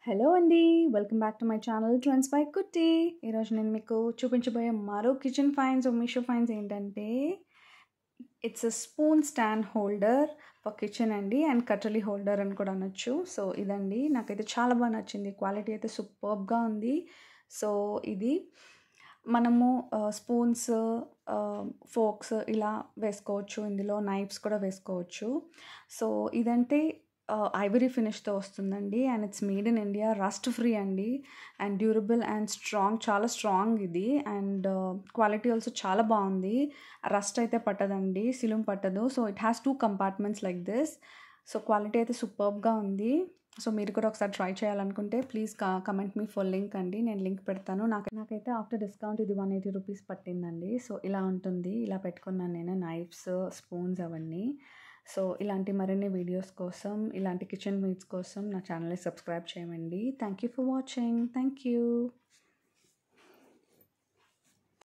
Hello అండి. Welcome back to my channel trends by కుట్టి. ఈరోజు నేను మీకు చూపించబోయే మరో కిచెన్ ఫైన్స్ మీషో ఫైన్స్ ఏంటంటే it's a spoon stand holder for kitchen అండి అండ్ కటలీ హోల్డర్ అని కూడా అనొచ్చు. సో ఇదండి నాకైతే చాలా బాగా నచ్చింది. క్వాలిటీ అయితే సూపర్బ్గా ఉంది. సో ఇది మనము స్పూన్స్, ఫోక్స్ ఇలా వేసుకోవచ్చు. ఇందులో నైఫ్స్ కూడా వేసుకోవచ్చు. సో ఇదంటే ఐవరీ ఫినిష్తో వస్తుందండి and it's made in India, rust free అండి అండ్ డ్యూరబుల్ అండ్ స్ట్రాంగ్, చాలా స్ట్రాంగ్ ఇది అండ్ క్వాలిటీ ఆల్సో చాలా బాగుంది. రస్ట్ అయితే పట్టదండి, సిలుం పట్టదు. So it has 2 compartments like this. So quality అయితే సూపర్బ్గా ఉంది. సో మీరు కూడా ఒకసారి ట్రై చేయాలనుకుంటే please comment me for link అండి, నేను లింక్ పెడతాను. నాకైతే ఆఫ్టర్ డిస్కౌంట్ ఇది 180 రూపీస్ పట్టిందండి. సో ఇలా ఉంటుంది, ఇలా పెట్టుకున్నాను నేను నైఫ్స్, స్పూన్స్ అవన్నీ. సో ఇలాంటి మరిన్ని వీడియోస్ కోసం, ఇలాంటి కిచెన్ మీట్స్ కోసం నా ఛానల్ని సబ్స్క్రైబ్ చేయండి. Thank you for watching. Thank you.